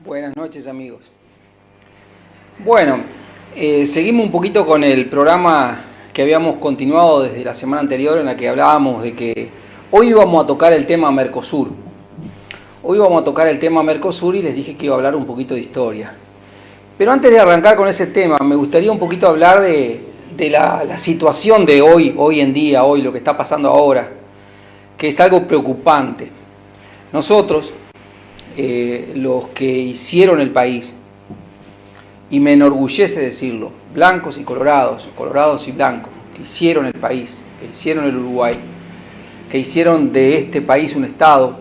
Buenas noches, amigos. Bueno, seguimos un poquito con el programa que habíamos continuado desde la semana anterior, en la que hablábamos de que hoy íbamos a tocar el tema Mercosur. Hoy vamos a tocar el tema Mercosur y les dije que iba a hablar un poquito de historia. Pero antes de arrancar con ese tema, me gustaría un poquito hablar de la situación de hoy en día, lo que está pasando ahora, que es algo preocupante. Nosotros, los que hicieron el país, y me enorgullece decirlo, blancos y colorados, colorados y blancos, que hicieron el país, que hicieron el Uruguay, que hicieron de este país un Estado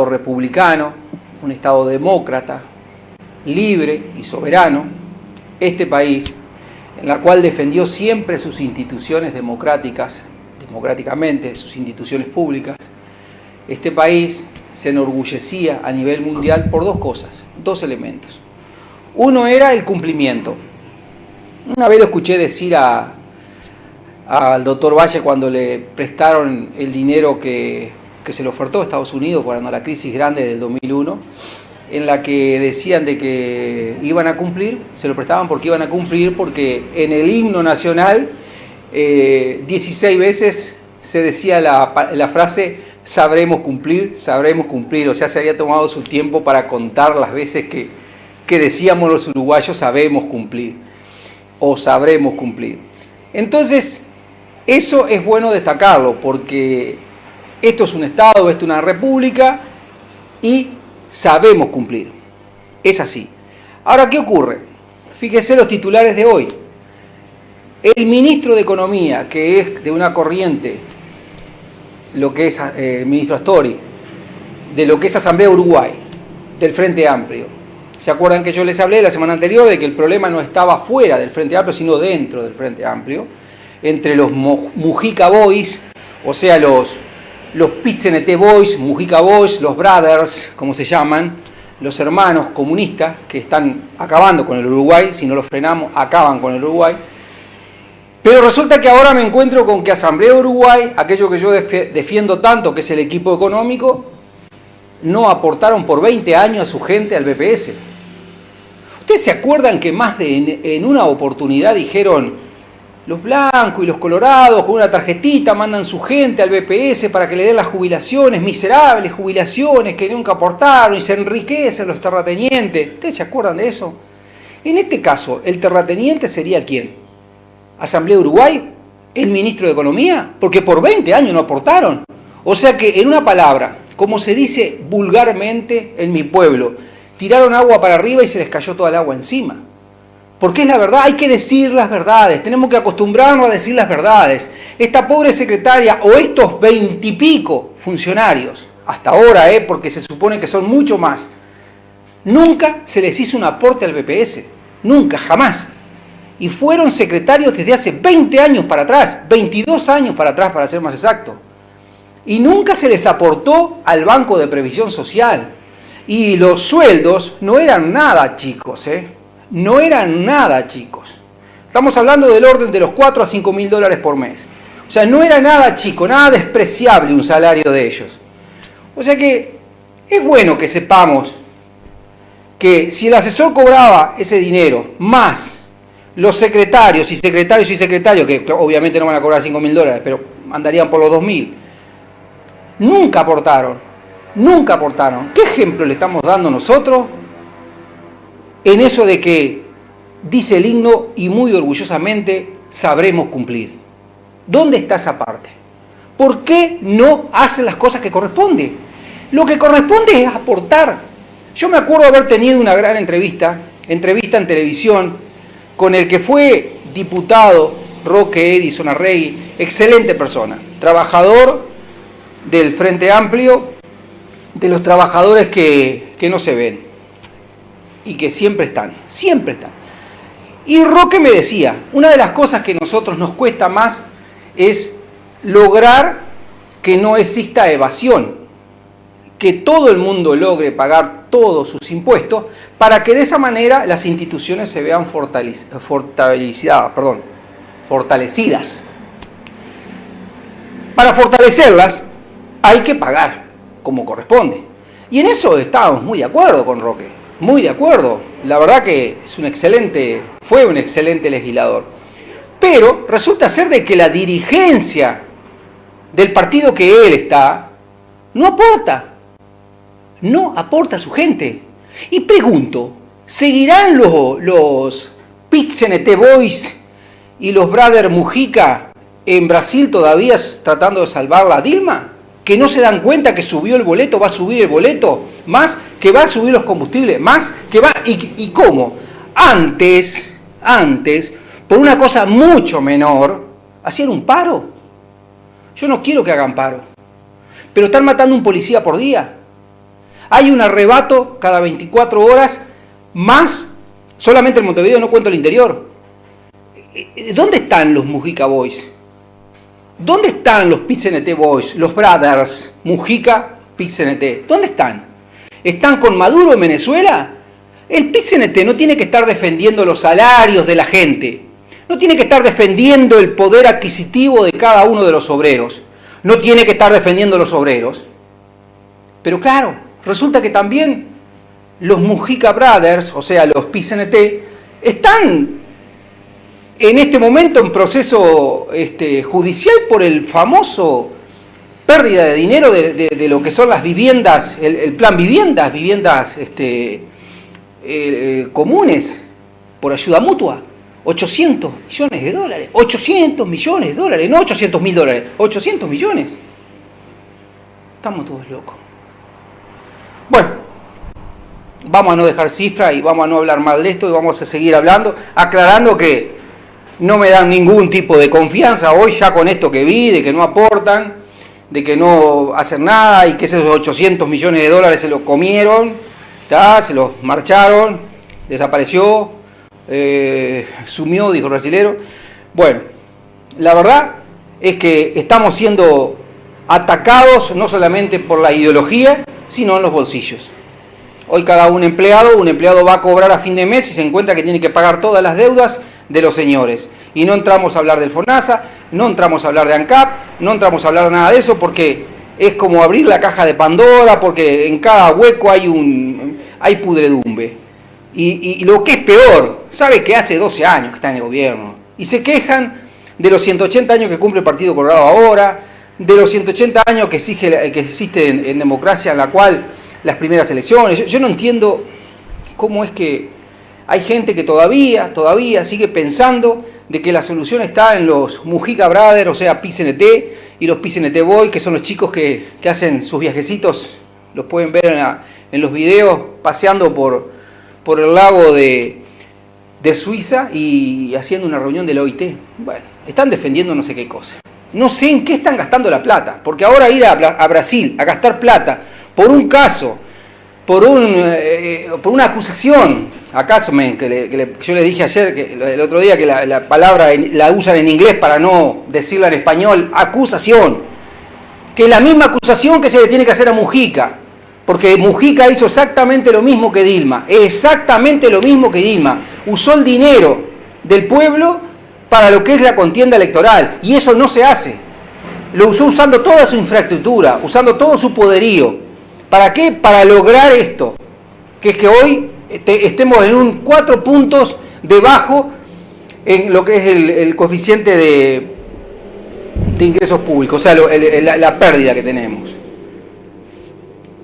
republicano, un Estado demócrata, libre y soberano, este país, en la cual defendió siempre sus instituciones democráticamente, sus instituciones públicas. Este país se enorgullecía a nivel mundial por dos cosas, dos elementos. Uno era el cumplimiento. Una vez lo escuché decir al doctor Valle cuando le prestaron el dinero que se le ofertó a Estados Unidos cuando la crisis grande del 2001, en la que decían de que iban a cumplir, se lo prestaban porque iban a cumplir, porque en el himno nacional 16 veces se decía la frase sabremos cumplir, o sea, se había tomado su tiempo para contar las veces que decíamos los uruguayos sabemos cumplir o sabremos cumplir. Entonces, eso es bueno destacarlo, porque esto es un Estado, esto es una república y sabemos cumplir. Es así. Ahora, ¿qué ocurre? Fíjese los titulares de hoy. El ministro de Economía, que es de una corriente, lo que es el ministro Astori, de lo que es Asamblea Uruguay, del Frente Amplio. ¿Se acuerdan que yo les hablé la semana anterior de que el problema no estaba fuera del Frente Amplio, sino dentro del Frente Amplio, entre los Mujica Boys, o sea, los PIT-CNT Boys, Mujica Boys, los Brothers, como se llaman, los hermanos comunistas que están acabando con el Uruguay, si no los frenamos, acaban con el Uruguay. Pero resulta que ahora me encuentro con que Asamblea Uruguay, aquello que yo defiendo tanto, que es el equipo económico, no aportaron por 20 años a su gente al BPS. ¿Ustedes se acuerdan que en una oportunidad dijeron los blancos y los colorados con una tarjetita mandan su gente al BPS para que le den las jubilaciones, miserables jubilaciones que nunca aportaron y se enriquecen los terratenientes? ¿Ustedes se acuerdan de eso? En este caso, ¿el terrateniente sería quién? ¿Asamblea Uruguay? ¿El ministro de Economía? Porque por 20 años no aportaron. O sea que, en una palabra, como se dice vulgarmente en mi pueblo, tiraron agua para arriba y se les cayó toda el agua encima. Porque es la verdad, hay que decir las verdades, tenemos que acostumbrarnos a decir las verdades. Esta pobre secretaria o estos 20 y pico funcionarios, hasta ahora, porque se supone que son mucho más, nunca se les hizo un aporte al BPS, nunca, jamás. Y fueron secretarios desde hace 20 años para atrás, 22 años para atrás para ser más exacto. Y nunca se les aportó al Banco de Previsión Social. Y los sueldos no eran nada chicos, no eran nada chicos. Estamos hablando del orden de los 4 a 5 mil dólares por mes. O sea, no era nada chico, nada despreciable un salario de ellos. O sea que es bueno que sepamos que si el asesor cobraba ese dinero, más los secretarios, que obviamente no van a cobrar 5 mil dólares, pero andarían por los 2 mil, nunca aportaron. ¿Qué ejemplo le estamos dando nosotros en eso de que dice el himno y muy orgullosamente sabremos cumplir? ¿Dónde está esa parte? ¿Por qué no hacen las cosas que corresponde? Lo que corresponde es aportar. Yo me acuerdo haber tenido una gran entrevista en televisión, con el que fue diputado Roque Edison Arregui, excelente persona, trabajador del Frente Amplio, de los trabajadores que no se ven y que siempre están. Y Roque me decía, una de las cosas que a nosotros nos cuesta más es lograr que no exista evasión, que todo el mundo logre pagar todos sus impuestos para que de esa manera las instituciones se vean fortalecidas. Para fortalecerlas hay que pagar como corresponde. Y en eso estábamos muy de acuerdo con Roque. muy de acuerdo. La verdad que fue un excelente legislador. Pero resulta ser de que la dirigencia del partido que él está no aporta a su gente. Y pregunto, ¿seguirán los PIT-CNT Boys y los Brother Mujica en Brasil todavía tratando de salvar a Dilma? ¿Que no se dan cuenta que subió el boleto, va a subir el boleto, más que va a subir los combustibles, más que va... ¿Y cómo? Antes, por una cosa mucho menor, hacían un paro. Yo no quiero que hagan paro, pero están matando un policía por día. Hay un arrebato cada 24 horas, más solamente en Montevideo, no cuento el interior. ¿Dónde están los Mujica Boys? ¿Dónde están los PIT-CNT Boys, los Brothers Mujica, PIT-CNT? ¿Dónde están? ¿Están con Maduro en Venezuela? El PIT-CNT no tiene que estar defendiendo los salarios de la gente, no tiene que estar defendiendo el poder adquisitivo de cada uno de los obreros, no tiene que estar defendiendo los obreros. Pero claro, resulta que también los Mujica Brothers, o sea, los PIT-CNT, están en este momento en proceso judicial por el famoso pérdida de dinero de lo que son las viviendas, el plan viviendas comunes por ayuda mutua. 800 millones de dólares, 800 millones de dólares, no 800.000 dólares, 800 millones. Estamos todos locos. Bueno, vamos a no dejar cifra y vamos a no hablar mal de esto y vamos a seguir hablando, aclarando que no me dan ningún tipo de confianza hoy ya con esto que vi, de que no aportan, de que no hacen nada y que esos 800 millones de dólares se los comieron, se los marcharon, desapareció, sumió, dijo el brasilero. Bueno, la verdad es que estamos siendo atacados no solamente por la ideología, sino en los bolsillos. Hoy cada un empleado va a cobrar a fin de mes y se encuentra que tiene que pagar todas las deudas de los señores. Y no entramos a hablar del FONASA, no entramos a hablar de ANCAP, no entramos a hablar de nada de eso porque es como abrir la caja de Pandora, porque en cada hueco hay pudredumbre. Y lo que es peor, sabe que hace 12 años que está en el gobierno y se quejan de los 180 años que cumple el Partido Colorado ahora, de los 180 años que existe en democracia, en la cual las primeras elecciones. Yo no entiendo cómo es que hay gente que todavía sigue pensando de que la solución está en los Mujica Brothers, o sea, PIT-CNT, y los PIT-CNT Boys, que son los chicos que hacen sus viajecitos, los pueden ver en los videos, paseando por el lago de Suiza y haciendo una reunión de la OIT. Bueno, están defendiendo no sé qué cosa. No sé en qué están gastando la plata, porque ahora ir a Brasil a gastar plata por un caso, por una acusación, yo le dije ayer, el otro día, que la palabra la usan en inglés para no decirla en español, acusación, que es la misma acusación que se le tiene que hacer a Mujica, porque Mujica hizo exactamente lo mismo que Dilma, usó el dinero del pueblo para lo que es la contienda electoral, y eso no se hace. Lo usó usando toda su infraestructura, usando todo su poderío. ¿Para qué? Para lograr esto, que es que hoy estemos en un 4 puntos debajo en lo que es el coeficiente de ingresos públicos, o sea, la pérdida que tenemos.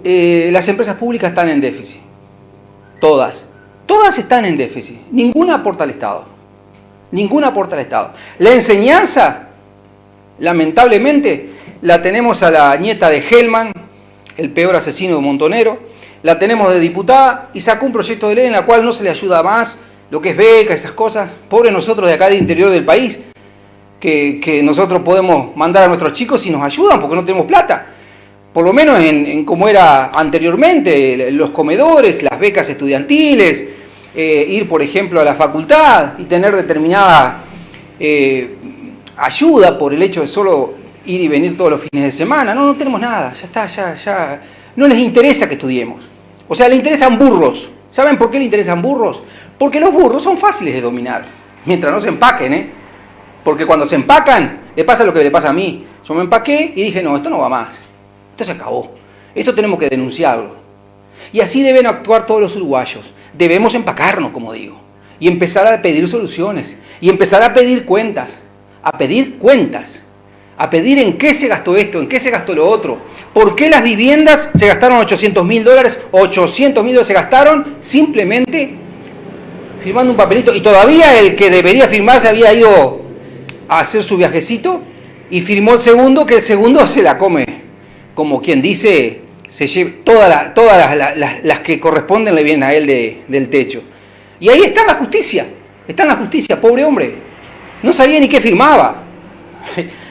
Las empresas públicas están en déficit, todas están en déficit, ninguna aporta al Estado. La enseñanza, lamentablemente, la tenemos a la nieta de Hellman, el peor asesino de Montonero, la tenemos de diputada y sacó un proyecto de ley en la cual no se le ayuda más lo que es beca, esas cosas. Pobres nosotros de acá del interior del país, que nosotros podemos mandar a nuestros chicos y nos ayudan porque no tenemos plata. Por lo menos en como era anteriormente, los comedores, las becas estudiantiles, ir, por ejemplo, a la facultad y tener determinada ayuda por el hecho de solo ir y venir todos los fines de semana. No tenemos nada, ya está, ya. No les interesa que estudiemos. O sea, les interesan burros. ¿Saben por qué les interesan burros? Porque los burros son fáciles de dominar, mientras no se empaquen, Porque cuando se empacan, le pasa lo que le pasa a mí. Yo me empaqué y dije, no, esto no va más. Esto se acabó. Esto tenemos que denunciarlo. Y así deben actuar todos los uruguayos. Debemos empacarnos, como digo, y empezar a pedir soluciones, y empezar a pedir cuentas, a pedir en qué se gastó esto, en qué se gastó lo otro, por qué las viviendas se gastaron $800.000, $800.000 se gastaron simplemente firmando un papelito, y todavía el que debería firmar se había ido a hacer su viajecito y firmó el segundo, que el segundo se la come, como quien dice, se lleva todas las que corresponden le vienen a él del techo. Y ahí está la justicia, pobre hombre, no sabía ni qué firmaba.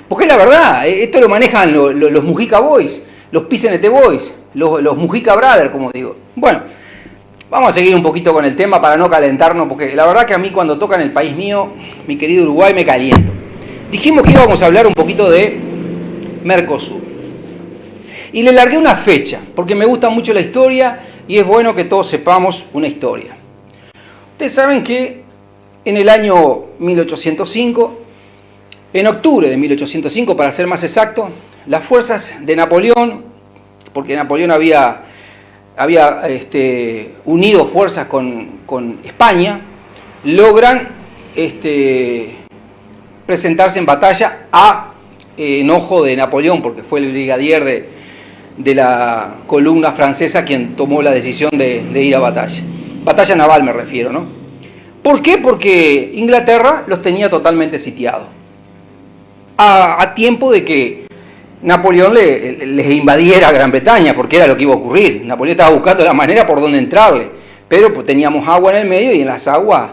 Porque es la verdad, esto lo manejan los Mujica Boys, los PCNT Boys, los Mujica Brothers, como digo. Bueno, vamos a seguir un poquito con el tema para no calentarnos, porque la verdad que a mí cuando tocan el país mío, mi querido Uruguay, me caliento. Dijimos que íbamos a hablar un poquito de Mercosur. Y le largué una fecha, porque me gusta mucho la historia y es bueno que todos sepamos una historia. Ustedes saben que en el año 1805, en octubre de 1805, para ser más exacto, las fuerzas de Napoleón, porque Napoleón había unido fuerzas con España, logran presentarse en batalla a enojo de Napoleón, porque fue el brigadier de la columna francesa quien tomó la decisión de ir a batalla. Batalla naval me refiero, ¿no? ¿Por qué? Porque Inglaterra los tenía totalmente sitiados. A tiempo de que Napoleón les invadiera Gran Bretaña, porque era lo que iba a ocurrir. Napoleón estaba buscando la manera por donde entrarle, pero pues teníamos agua en el medio y en las aguas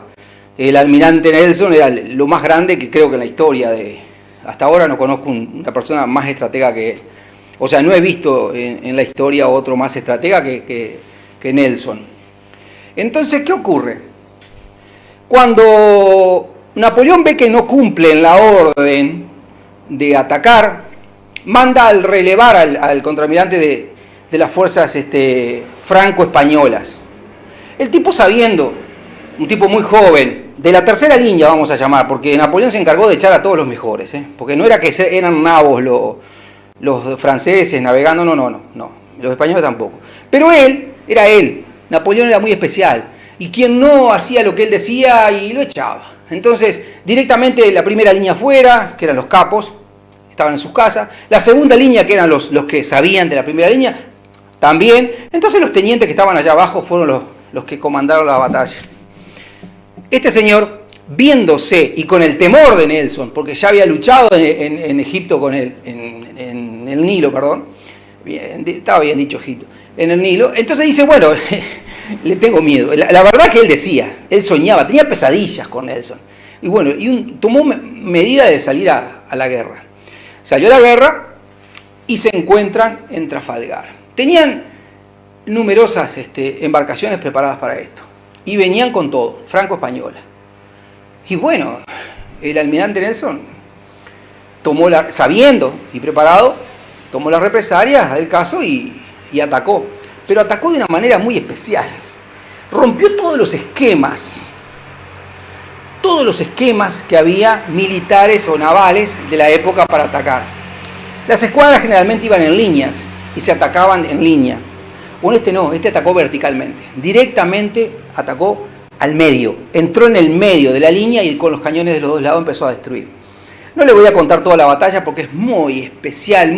el almirante Nelson era lo más grande que creo que en la historia hasta ahora no conozco una persona más estratega que él. O sea, no he visto en la historia otro más estratega que Nelson. Entonces, ¿qué ocurre? Cuando Napoleón ve que no cumplen la orden de atacar, manda al relevar al contraalmirante de las fuerzas franco-españolas. El tipo sabiendo, un tipo muy joven, de la tercera línea vamos a llamar, porque Napoleón se encargó de echar a todos los mejores, porque no era que eran nabos los franceses navegando, no, los españoles tampoco. Pero Napoleón era muy especial, y quien no hacía lo que él decía y lo echaba. Entonces, directamente la primera línea fuera, que eran los capos, estaban en sus casas. La segunda línea, que eran los que sabían de la primera línea, también. Entonces los tenientes que estaban allá abajo fueron los que comandaron la batalla. Este señor, viéndose y con el temor de Nelson, porque ya había luchado en Egipto con él, en el Nilo, perdón, estaba bien dicho Egipto, en el Nilo, entonces dice, bueno, le tengo miedo. La verdad que él soñaba, tenía pesadillas con Nelson. Y bueno, tomó medida de salir a la guerra. Salió a la guerra y se encuentran en Trafalgar. Tenían numerosas embarcaciones preparadas para esto. Y venían con todo, franco-española. Y bueno, el almirante Nelson, sabiendo y preparado, tomó las represalias del caso y atacó. Pero atacó de una manera muy especial. Rompió todos los esquemas que había militares o navales de la época para atacar. Las escuadras generalmente iban en líneas y se atacaban en línea. Bueno, este atacó verticalmente. Directamente atacó al medio. Entró en el medio de la línea y con los cañones de los dos lados empezó a destruir. No le voy a contar toda la batalla porque es muy especial,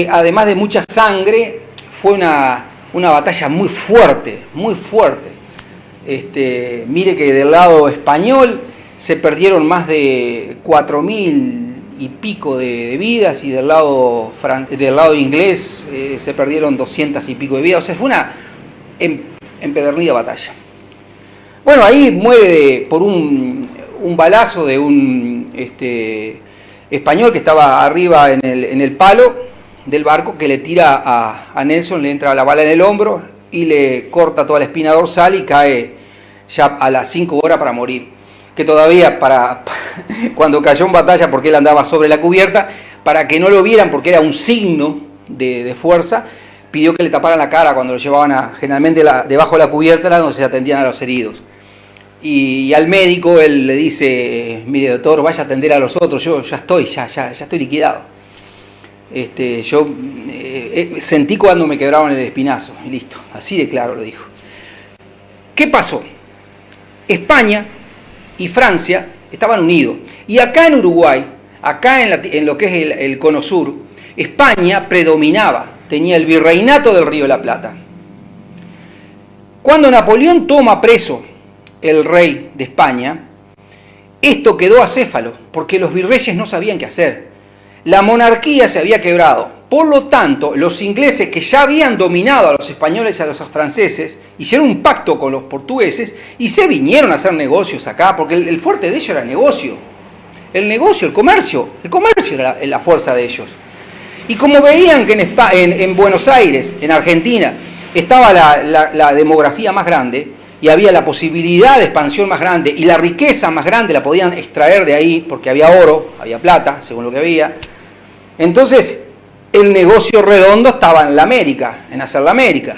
además de mucha sangre, fue una batalla muy fuerte, muy fuerte. Mire que del lado español se perdieron más de 4.000 y pico de vidas, y del lado inglés se perdieron 200 y pico de vidas. O sea, fue una empedernida batalla. Bueno, ahí muere por un balazo de un español que estaba arriba en el palo del barco, que le tira a Nelson, le entra la bala en el hombro y le corta toda la espina dorsal y cae ya a las 5 horas para morir. Que todavía cuando cayó en batalla, porque él andaba sobre la cubierta, para que no lo vieran, porque era un signo de fuerza, pidió que le taparan la cara cuando lo llevaban generalmente debajo de la cubierta era donde se atendían a los heridos. Y al médico él le dice, mire doctor, vaya a atender a los otros, yo ya estoy liquidado. sentí cuando me quebraron el espinazo, y listo, así de claro lo dijo. ¿Qué pasó? España y Francia estaban unidos. Y acá en Uruguay, acá en lo que es el Cono Sur, España predominaba, tenía el virreinato del Río de la Plata. Cuando Napoleón toma preso el rey de España, esto quedó acéfalo, porque los virreyes no sabían qué hacer. La monarquía se había quebrado. Por lo tanto, los ingleses, que ya habían dominado a los españoles y a los franceses, hicieron un pacto con los portugueses y se vinieron a hacer negocios acá, porque el fuerte de ellos era el negocio. El negocio, el comercio era la fuerza de ellos. Y como veían que en Buenos Aires, en Argentina, estaba la demografía más grande y había la posibilidad de expansión más grande y la riqueza más grande la podían extraer de ahí, porque había oro, había plata, según lo que había, entonces el negocio redondo estaba en la América, en hacer la América.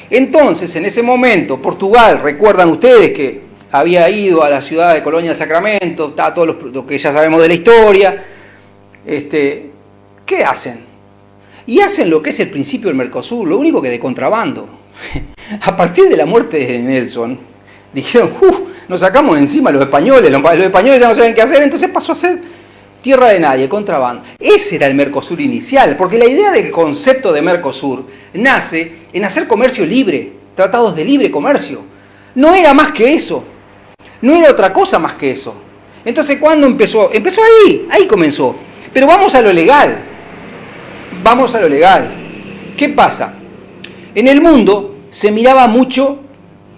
Entonces, en ese momento, Portugal, recuerdan ustedes que había ido a la ciudad de Colonia del Sacramento, está todo lo que ya sabemos de la historia. ¿Qué hacen? Y hacen lo que es el principio del Mercosur, lo único que de contrabando. A partir de la muerte de Nelson, dijeron, nos sacamos encima los españoles ya no saben qué hacer, entonces pasó a ser tierra de nadie, contrabando. Ese era el Mercosur inicial, porque la idea del concepto de Mercosur nace en hacer comercio libre, tratados de libre comercio. No era más que eso, no era otra cosa más que eso. Entonces, ¿cuándo empezó? Empezó ahí comenzó. Pero vamos a lo legal. ¿Qué pasa? En el mundo se miraba mucho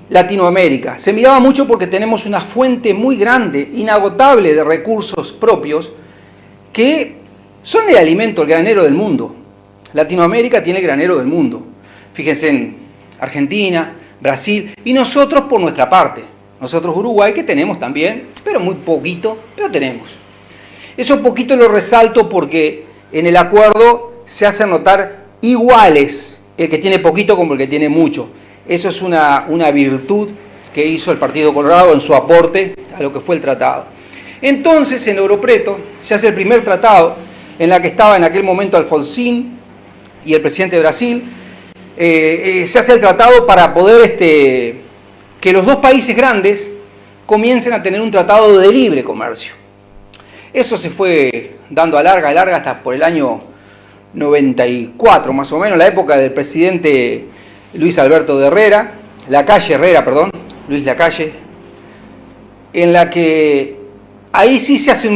Latinoamérica, se miraba mucho porque tenemos una fuente muy grande, inagotable de recursos propios, que son el alimento, el granero del mundo. Latinoamérica tiene el granero del mundo. Fíjense en Argentina, Brasil, y nosotros por nuestra parte. Nosotros Uruguay, que tenemos también, pero muy poquito, pero tenemos. Eso poquito lo resalto porque en el acuerdo se hacen notar iguales el que tiene poquito como el que tiene mucho. Eso es una virtud que hizo el Partido Colorado en su aporte a lo que fue el tratado. Entonces, en Ouro Preto se hace el primer tratado en la que estaba en aquel momento Alfonsín y el presidente de Brasil. Se hace el tratado para poder que los dos países grandes comiencen a tener un tratado de libre comercio. Eso se fue dando a larga hasta por el año 94, más o menos, la época del presidente Luis Alberto de Herrera, Luis Lacalle, en la que ahí sí se hace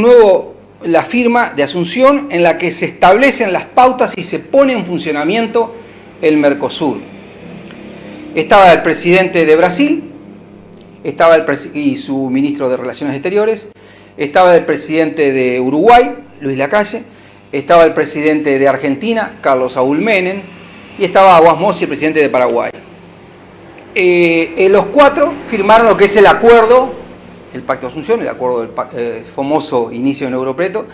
la firma de Asunción, en la que se establecen las pautas y se pone en funcionamiento el Mercosur. Estaba el presidente de Brasil, y su ministro de Relaciones Exteriores, estaba el presidente de Uruguay, Luis Lacalle, estaba el presidente de Argentina, Carlos Saúl Menem, y estaba Aguas Mossi, el presidente de Paraguay. Los cuatro firmaron lo que es el acuerdo, el Pacto de Asunción, el acuerdo del famoso inicio en Ouro Preto,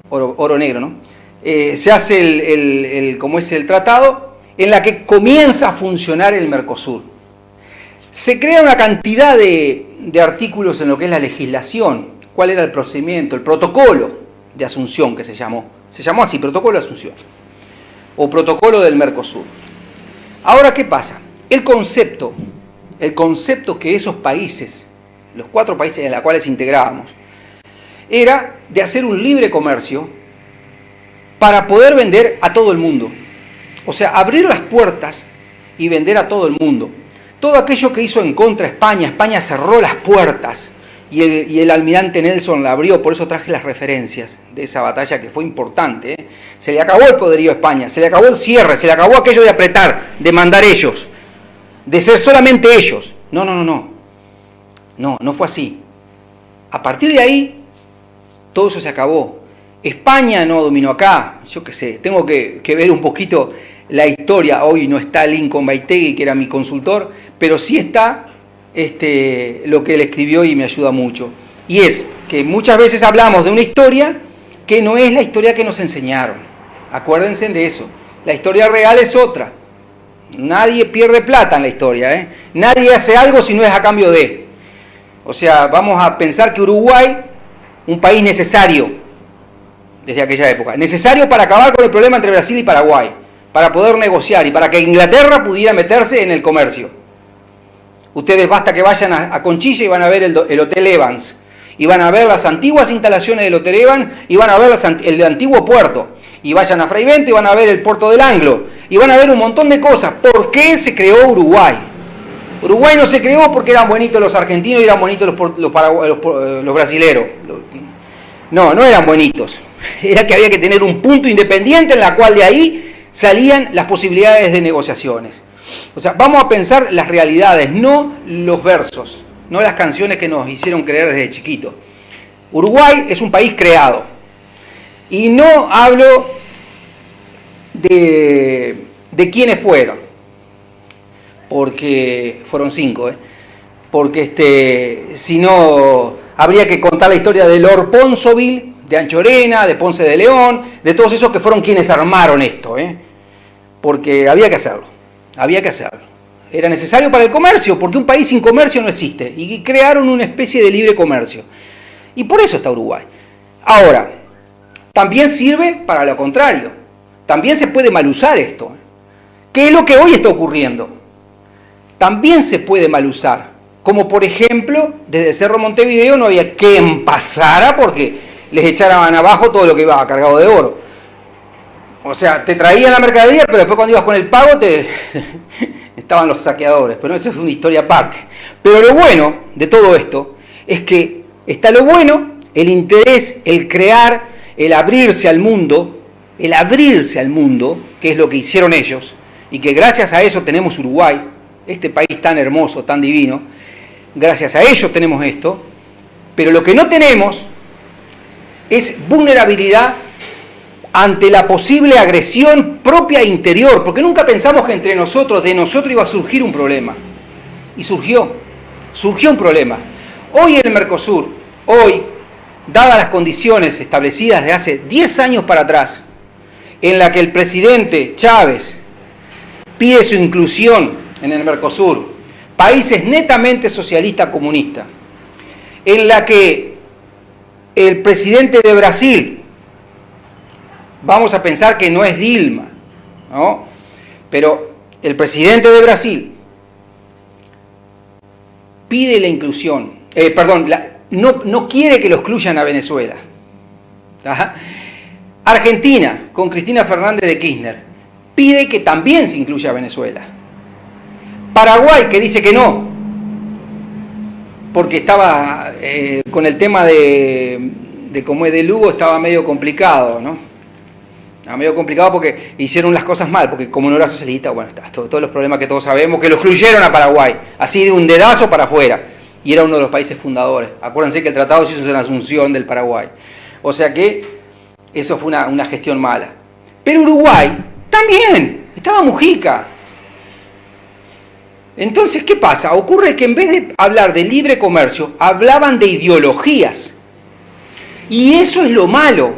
oro negro, ¿no? Se hace como es el tratado, en la que comienza a funcionar el Mercosur. Se crea una cantidad de artículos en lo que es la legislación. ¿Cuál era el procedimiento? El protocolo de Asunción, que se llamó así, protocolo de Asunción, o protocolo del Mercosur. Ahora, ¿qué pasa? El concepto que esos países, los 4 países en los cuales integrábamos, era de hacer un libre comercio para poder vender a todo el mundo. O sea, abrir las puertas y vender a todo el mundo. Todo aquello que hizo en contra España cerró las puertas y el almirante Nelson la abrió, por eso traje las referencias de esa batalla que fue importante. Se le acabó el poderío a España, se le acabó el cierre, se le acabó aquello de apretar, de mandar ellos, de ser solamente ellos. No fue así. A partir de ahí, todo eso se acabó. España no dominó acá, yo qué sé, tengo que ver un poquito la historia. Hoy no está Lincoln Baitegui, que era mi consultor, pero sí está lo que él escribió y me ayuda mucho. Y es que muchas veces hablamos de una historia que no es la historia que nos enseñaron. Acuérdense de eso. La historia real es otra. Nadie pierde plata en la historia, Nadie hace algo si no es a cambio de. O sea, vamos a pensar que Uruguay, un país necesario, desde aquella época, necesario para acabar con el problema entre Brasil y Paraguay. para poder negociar y para que Inglaterra pudiera meterse en el comercio. Ustedes basta que vayan a Conchilla y van a ver el Hotel Evans, y van a ver las antiguas instalaciones del Hotel Evans, y van a ver el antiguo puerto, y vayan a Freivento y van a ver el puerto del Anglo, y van a ver un montón de cosas. ¿Por qué se creó Uruguay? Uruguay no se creó porque eran bonitos los argentinos y eran bonitos los brasileros. No, no eran bonitos. Era que había que tener un punto independiente en la cual de ahí salían las posibilidades de negociaciones. O sea, vamos a pensar las realidades, no los versos, no las canciones que nos hicieron creer desde chiquito. Uruguay es un país creado. Y no hablo de quiénes fueron, porque fueron 5, porque si no habría que contar la historia de Lord Ponsonby, de Anchorena, de Ponce de León, de todos esos que fueron quienes armaron esto, porque había que hacerlo, Era necesario para el comercio, porque un país sin comercio no existe, y crearon una especie de libre comercio. Y por eso está Uruguay. Ahora, también sirve para lo contrario, también se puede mal usar esto. ¿Qué es lo que hoy está ocurriendo? También se puede mal usar, como por ejemplo, desde Cerro Montevideo no había quien pasara porque les echaran abajo todo lo que iba cargado de oro. O sea, te traían la mercadería, pero después cuando ibas con el pago estaban los saqueadores. Pero eso es una historia aparte. Pero lo bueno de todo esto es que está lo bueno, el interés, el crear, el abrirse al mundo, que es lo que hicieron ellos, y que gracias a eso tenemos Uruguay, este país tan hermoso, tan divino. Gracias a ellos tenemos esto, pero lo que no tenemos es vulnerabilidad ante la posible agresión propia e interior, porque nunca pensamos que de nosotros iba a surgir un problema. Y surgió un problema. Hoy en el Mercosur, dadas las condiciones establecidas de hace 10 años para atrás, en la que el presidente Chávez pide su inclusión en el Mercosur, países netamente socialistas comunistas, en la que el presidente de Brasil, vamos a pensar que no es Dilma, ¿no? Pero el presidente de Brasil pide la inclusión, no quiere que lo excluyan a Venezuela. ¿Ajá? Argentina, con Cristina Fernández de Kirchner, pide que también se incluya a Venezuela. Paraguay, que dice que no, porque estaba con el tema de como es de Lugo, estaba medio complicado, ¿no? Estaba medio complicado porque hicieron las cosas mal, porque como no era socialista, bueno, todos los problemas que todos sabemos, que lo excluyeron a Paraguay, así de un dedazo para afuera, y era uno de los países fundadores. Acuérdense que el tratado se hizo en la Asunción del Paraguay. O sea que eso fue una gestión mala. Pero Uruguay también, estaba Mujica. Entonces, ¿qué pasa? Ocurre que en vez de hablar de libre comercio, hablaban de ideologías. Y eso es lo malo.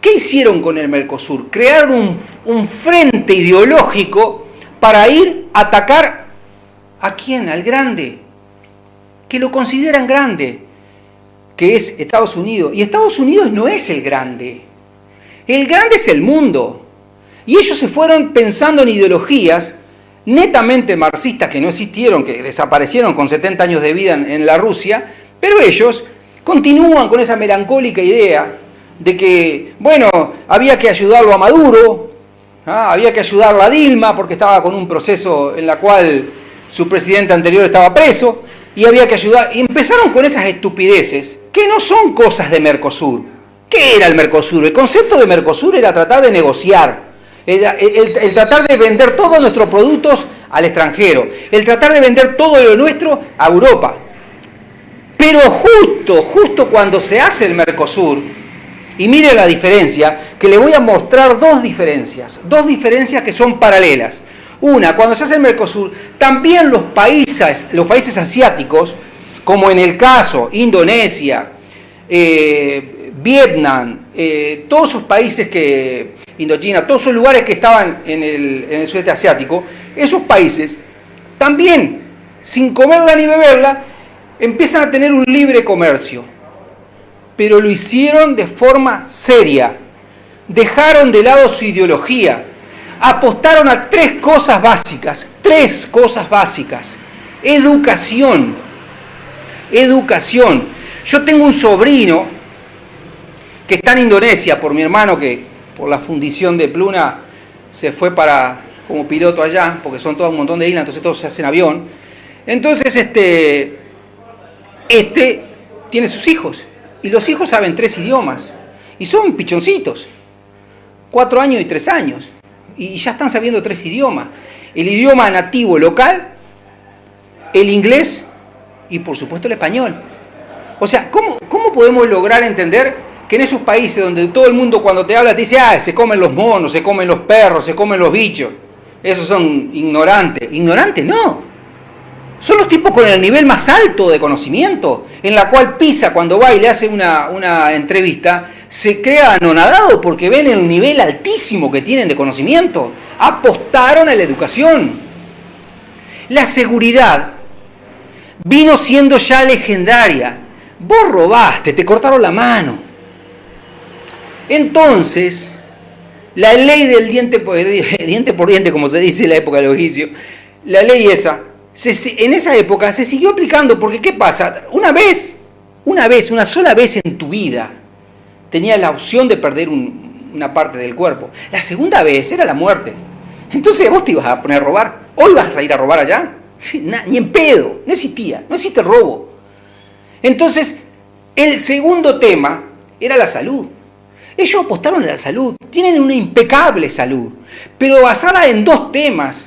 ¿Qué hicieron con el Mercosur? Crearon un frente ideológico para ir a atacar ¿a quién? Al grande, que lo consideran grande, que es Estados Unidos. Y Estados Unidos no es el grande es el mundo. Y ellos se fueron pensando en ideologías netamente marxistas que no existieron, que desaparecieron con 70 años de vida en la Rusia, pero ellos continúan con esa melancólica idea de que, bueno, había que ayudarlo a Maduro, había que ayudarlo a Dilma porque estaba con un proceso en la cual su presidente anterior estaba preso, y había que ayudar. Y empezaron con esas estupideces que no son cosas de Mercosur. ¿Qué era el Mercosur? El concepto de Mercosur era tratar de negociar. El tratar de vender todos nuestros productos al extranjero, el tratar de vender todo lo nuestro a Europa. Pero justo cuando se hace el Mercosur, y mire la diferencia, que le voy a mostrar dos diferencias que son paralelas. Una, cuando se hace el Mercosur, también los países asiáticos, como en el caso Indonesia, Vietnam, todos esos países Indochina, todos esos lugares que estaban en el sudeste asiático, esos países también, sin comerla ni beberla, empiezan a tener un libre comercio. Pero lo hicieron de forma seria. Dejaron de lado su ideología. apostaron a tres cosas básicas. Educación. Yo tengo un sobrino que está en Indonesia por mi hermano, que por la fundición de Pluna se fue como piloto allá, porque son todos un montón de islas, entonces todos se hacen avión. Entonces tiene sus hijos, y los hijos saben 3 idiomas, y son pichoncitos, 4 años y 3 años, y ya están sabiendo 3 idiomas. El idioma nativo local, el inglés y por supuesto el español. O sea, ¿cómo podemos lograr entender que en esos países donde todo el mundo cuando te habla te dice, se comen los monos, se comen los perros, se comen los bichos, esos son ignorantes? Ignorantes no. Son los tipos con el nivel más alto de conocimiento, en la cual Pisa, cuando va y le hace una entrevista, se queda anonadado porque ven el nivel altísimo que tienen de conocimiento. Apostaron a la educación. La seguridad vino siendo ya legendaria. Vos robaste, te cortaron la mano. Entonces, la ley del diente por diente, como se dice en la época de los egipcios, la ley esa, en esa época se siguió aplicando, porque ¿qué pasa? Una sola vez en tu vida, tenías la opción de perder una parte del cuerpo. La segunda vez era la muerte. Entonces vos te ibas a poner a robar. ¿Hoy vas a ir a robar allá? Ni en pedo, no existe el robo. Entonces, el segundo tema era la salud. Ellos apostaron a la salud, tienen una impecable salud, pero basada en dos temas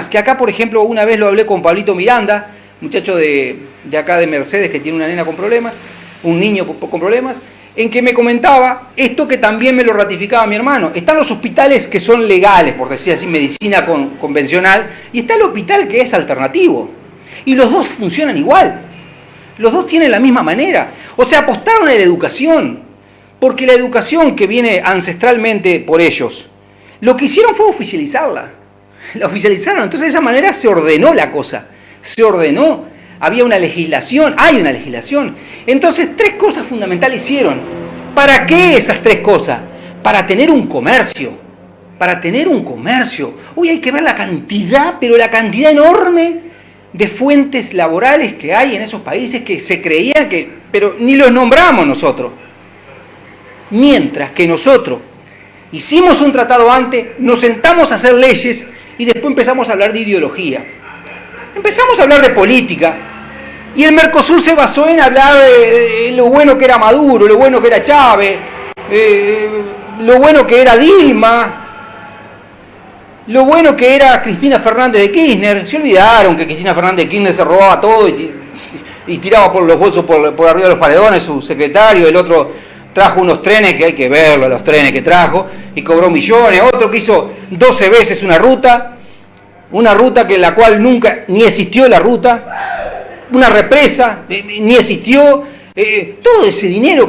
que acá, por ejemplo, una vez lo hablé con Pablito Miranda, muchacho de acá de Mercedes que tiene una nena con problemas, un niño con problemas, en que me comentaba esto que también me lo ratificaba mi hermano. Están los hospitales que son legales, por decir así, medicina convencional, y está el hospital que es alternativo. Y los dos funcionan igual. Los dos tienen la misma manera. O sea, apostaron a la educación, porque la educación que viene ancestralmente por ellos, lo que hicieron fue oficializarla. La oficializaron, entonces de esa manera se ordenó la cosa. Se ordenó. Había una legislación, hay una legislación. Entonces, 3 cosas fundamentales hicieron. ¿Para qué esas 3 cosas? Para tener un comercio. Hoy hay que ver la cantidad, pero la cantidad enorme de fuentes laborales que hay en esos países que se creían pero ni los nombramos nosotros. Mientras que nosotros hicimos un tratado antes, nos sentamos a hacer leyes y después empezamos a hablar de ideología. Empezamos a hablar de política. Y el Mercosur se basó en hablar de lo bueno que era Maduro, lo bueno que era Chávez, lo bueno que era Dilma, lo bueno que era Cristina Fernández de Kirchner. Se olvidaron que Cristina Fernández de Kirchner se robaba todo y tiraba por los bolsos por arriba de los paredones su secretario. El otro trajo unos trenes que hay que verlo, los trenes que trajo, y cobró millones. Otro que hizo 12 veces una ruta que en la cual nunca ni existió la ruta. Una represa, ni existió, todo ese dinero,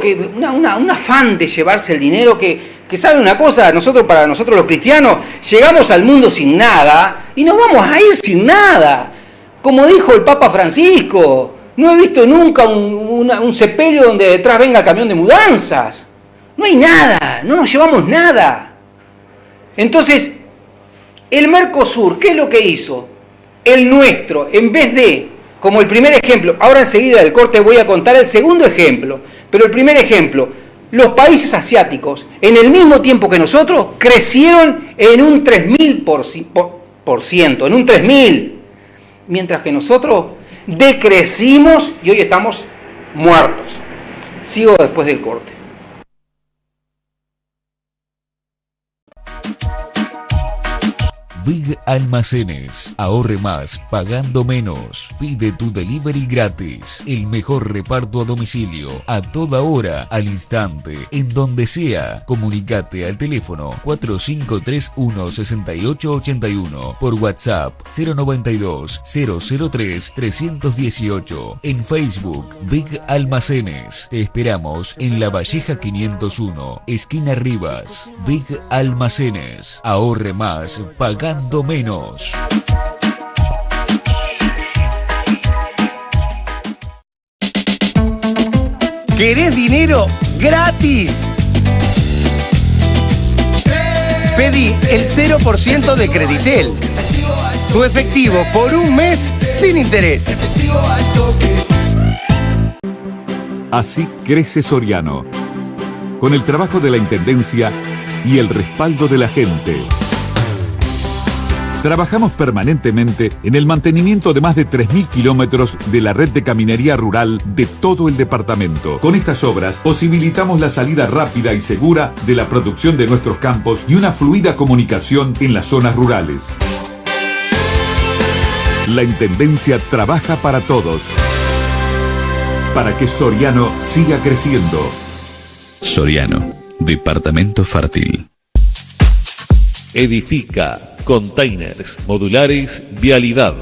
un afán de llevarse el dinero que sabe una cosa, para nosotros los cristianos, llegamos al mundo sin nada y nos vamos a ir sin nada. Como dijo el Papa Francisco, no he visto nunca un sepelio donde detrás venga camión de mudanzas. No hay nada, no nos llevamos nada. Entonces, el Mercosur, ¿qué es lo que hizo? El nuestro, en vez de, como el primer ejemplo, ahora enseguida del corte voy a contar el segundo ejemplo, pero el primer ejemplo, los países asiáticos, en el mismo tiempo que nosotros, crecieron en un 3000%, en un 3000%, mientras que nosotros decrecimos y hoy estamos muertos. Sigo después del corte. Big Almacenes. Ahorre más pagando menos. Pide tu delivery gratis. El mejor reparto a domicilio, a toda hora, al instante, en donde sea. Comunicate al teléfono 4531-6881. Por WhatsApp 092-003-318. En Facebook Big Almacenes. Te esperamos en La Valleja 501, esquina Rivas. Big Almacenes. Ahorre más pagando menos. ¿Querés dinero gratis? Pedí el 0% de Creditel. Tu efectivo por un mes sin interés. Así crece Soriano, con el trabajo de la Intendencia y el respaldo de la gente. Trabajamos permanentemente en el mantenimiento de más de 3.000 kilómetros de la red de caminería rural de todo el departamento. Con estas obras posibilitamos la salida rápida y segura de la producción de nuestros campos y una fluida comunicación en las zonas rurales. La Intendencia trabaja para todos, para que Soriano siga creciendo. Soriano, departamento fértil. Edifica Containers Modulares Vialidad.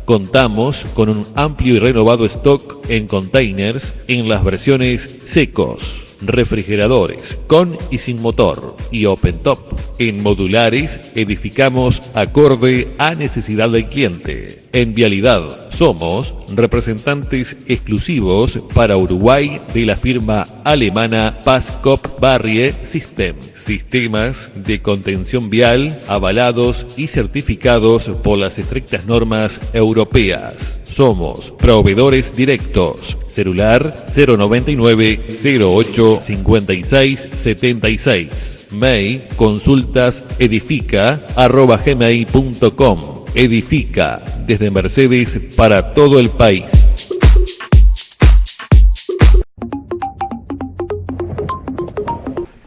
Contamos con un amplio y renovado stock en containers en las versiones secos, refrigeradores con y sin motor y open top. En Modulares edificamos acorde a necesidad del cliente. En Vialidad somos representantes exclusivos para Uruguay de la firma alemana Paskop Barrier System. Sistemas de contención vial avalados y certificados por las estrictas normas europeas. Somos proveedores directos. Celular 099 08 56 76. Mail consultas edifica@gmail.com. Edifica desde Mercedes para todo el país.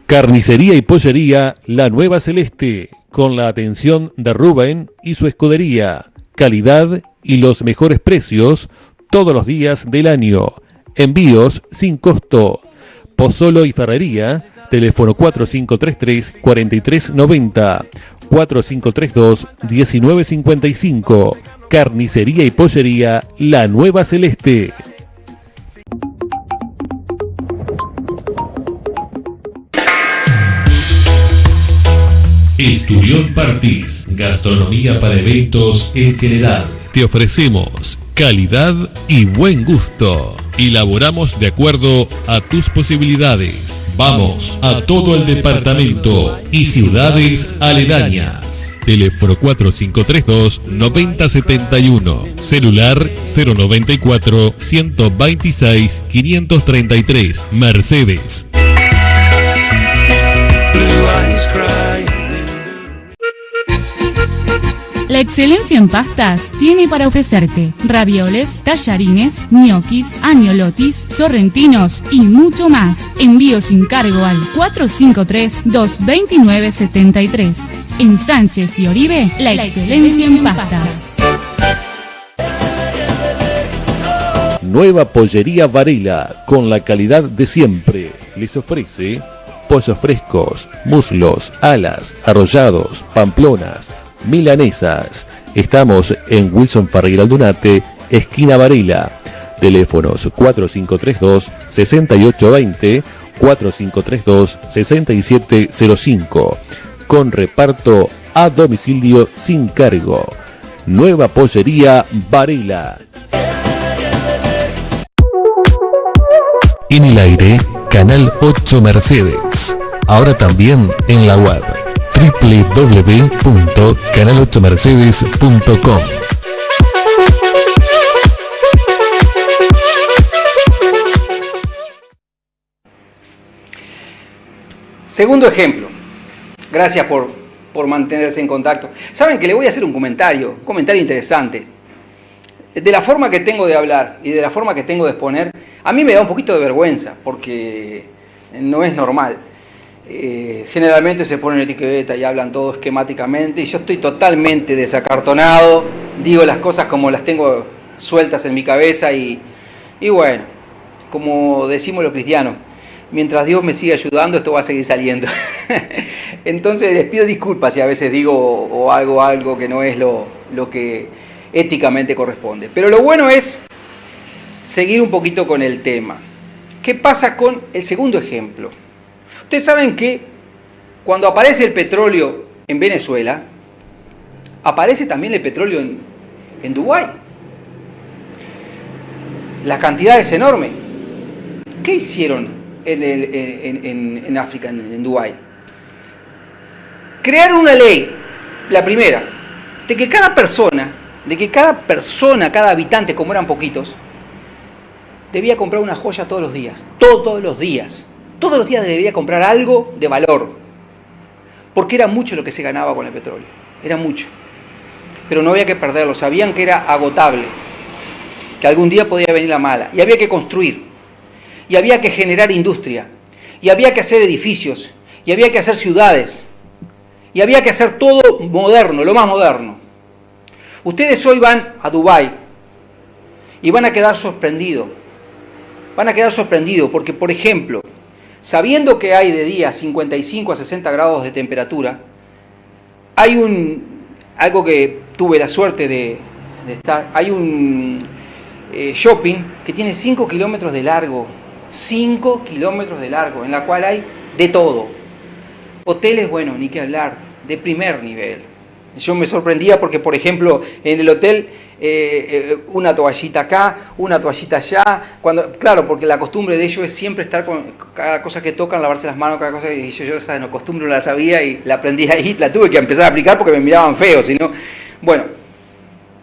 Carnicería y pollería La Nueva Celeste, con la atención de Rubén y su escudería. Calidad y los mejores precios todos los días del año. Envíos sin costo. Pozzolo y Ferrería, teléfono 4533-4390, 4532-1955. Carnicería y pollería La Nueva Celeste. Esturión Parties, gastronomía para eventos en general. Te ofrecemos calidad y buen gusto. Elaboramos de acuerdo a tus posibilidades. Vamos a todo el departamento y ciudades aledañas. Teléfono 4532-9071. Celular 094-126-533. Mercedes. La excelencia en pastas tiene para ofrecerte ravioles, tallarines, ñoquis, agnolotis, sorrentinos y mucho más. Envío sin cargo al 453-229-73. En Sánchez y Oribe, la excelencia en pastas. Nueva Pollería Varela, con la calidad de siempre. Les ofrece pollos frescos, muslos, alas, arrollados, pamplonas, milanesas. Estamos en Wilson Ferreira Aldunate, esquina Varela. Teléfonos 4532-6820, 4532-6705. Con reparto a domicilio sin cargo. Nueva Pollería Varela. En el aire, Canal 8 Mercedes. Ahora también en la web www.canal8mercedes.com. Segundo ejemplo. Gracias por mantenerse en contacto. Saben que le voy a hacer un comentario interesante. De la forma que tengo de hablar y de la forma que tengo de exponer, a mí me da un poquito de vergüenza, porque no es normal. Generalmente se ponen etiqueta y hablan todo esquemáticamente, y yo estoy totalmente desacartonado, digo las cosas como las tengo sueltas en mi cabeza, y bueno, como decimos los cristianos, mientras Dios me siga ayudando, esto va a seguir saliendo. Entonces les pido disculpas si a veces digo o hago algo que no es lo que éticamente corresponde. Pero lo bueno es seguir un poquito con el tema. ¿Qué pasa con el segundo ejemplo? Ustedes saben que cuando aparece el petróleo en Venezuela, aparece también el petróleo en Dubái. La cantidad es enorme. ¿Qué hicieron en África, en Dubái? crearon una ley, la primera, de que cada persona, cada habitante, como eran poquitos, debía comprar una joya todos los días. Todos los días debía comprar algo de valor. Porque era mucho lo que se ganaba con el petróleo. Era mucho. Pero no había que perderlo. Sabían que era agotable. Que algún día podía venir la mala. Y había que construir. Y había que generar industria. Y había que hacer edificios. Y había que hacer ciudades. Y había que hacer todo moderno, lo más moderno. Ustedes hoy van a Dubái y van a quedar sorprendidos. Van a quedar sorprendidos porque, por ejemplo, sabiendo que hay de día 55 a 60 grados de temperatura, hay algo que tuve la suerte de estar, hay un shopping que tiene 5 kilómetros de largo, 5 kilómetros de largo, en la cual hay de todo. Hoteles, bueno, ni que hablar, de primer nivel. Yo me sorprendía porque, por ejemplo, en el hotel, una toallita acá, una toallita allá, claro, porque la costumbre de ellos es siempre estar con cada cosa que tocan, lavarse las manos, cada cosa, y yo esa no costumbre no la sabía y la aprendí ahí, la tuve que empezar a aplicar porque me miraban feo, sino, bueno,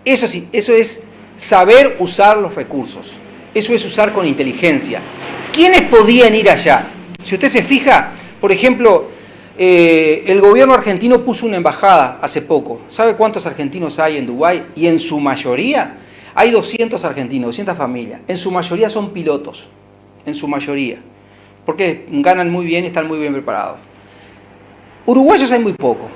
eso sí, eso es saber usar los recursos, eso es usar con inteligencia. ¿Quiénes podían ir allá? Si usted se fija, por ejemplo, el gobierno argentino puso una embajada hace poco. ¿Sabe cuántos argentinos hay en Dubái? Y en su mayoría hay 200 argentinos, 200 familias. En su mayoría son pilotos, en su mayoría, porque ganan muy bien y están muy bien preparados. Uruguayos hay muy poco,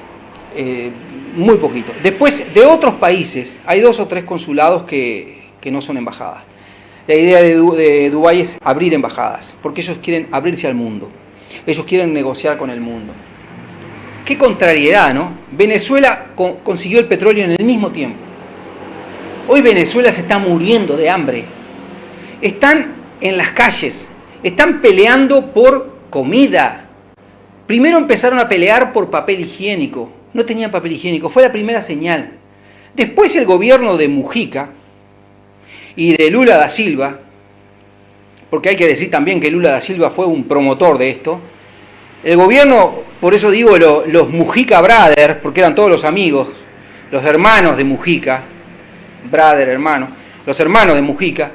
muy poquito. Después, de otros países, hay 2 o 3 consulados que no son embajadas. La idea de Dubái es abrir embajadas, porque ellos quieren abrirse al mundo. Ellos quieren negociar con el mundo. Qué contrariedad, ¿no? Venezuela consiguió el petróleo en el mismo tiempo. Hoy Venezuela se está muriendo de hambre. Están en las calles, están peleando por comida. Primero empezaron a pelear por papel higiénico. No tenían papel higiénico, fue la primera señal. Después el gobierno de Mujica y de Lula da Silva, porque hay que decir también que Lula da Silva fue un promotor de esto. El gobierno, por eso digo los Mujica Brothers, porque eran todos los amigos, los hermanos de Mujica, hermano, los hermanos de Mujica,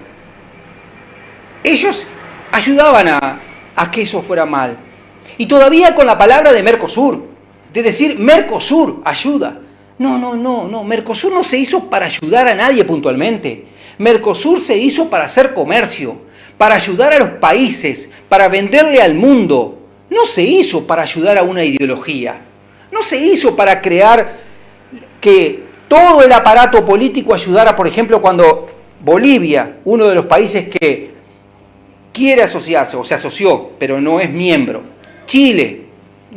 ellos ayudaban a que eso fuera mal. Y todavía con la palabra de Mercosur, de decir Mercosur, ayuda. No, Mercosur no se hizo para ayudar a nadie puntualmente. Mercosur se hizo para hacer comercio, para ayudar a los países, para venderle al mundo. No se hizo para ayudar a una ideología. No se hizo para crear que todo el aparato político ayudara, por ejemplo, cuando Bolivia, uno de los países que quiere asociarse, o se asoció, pero no es miembro. Chile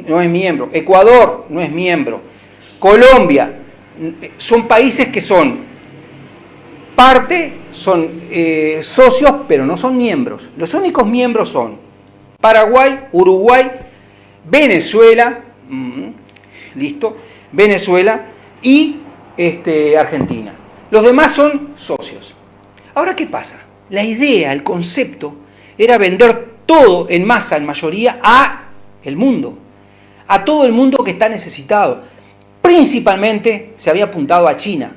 no es miembro. Ecuador no es miembro. Colombia. Son países que son parte, son socios, pero no son miembros. Los únicos miembros son Paraguay, Uruguay, Venezuela, listo, Venezuela y Argentina. Los demás son socios. Ahora, ¿qué pasa? La idea, el concepto, era vender todo en masa, en mayoría, a el mundo, a todo el mundo que está necesitado. Principalmente se había apuntado a China,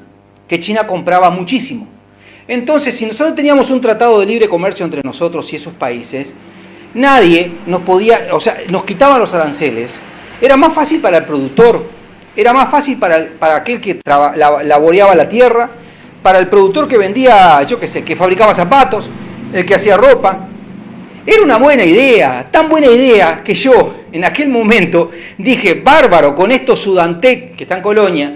que China compraba muchísimo. Entonces, si nosotros teníamos un tratado de libre comercio entre nosotros y esos países, nadie nos podía, o sea, nos quitaban los aranceles. Era más fácil para el productor, era más fácil para aquel que laboreaba la tierra, para el productor que vendía, yo qué sé, que fabricaba zapatos, el que hacía ropa. Era una buena idea, tan buena idea que yo en aquel momento dije, bárbaro, con estos Sudantec que está en Colonia,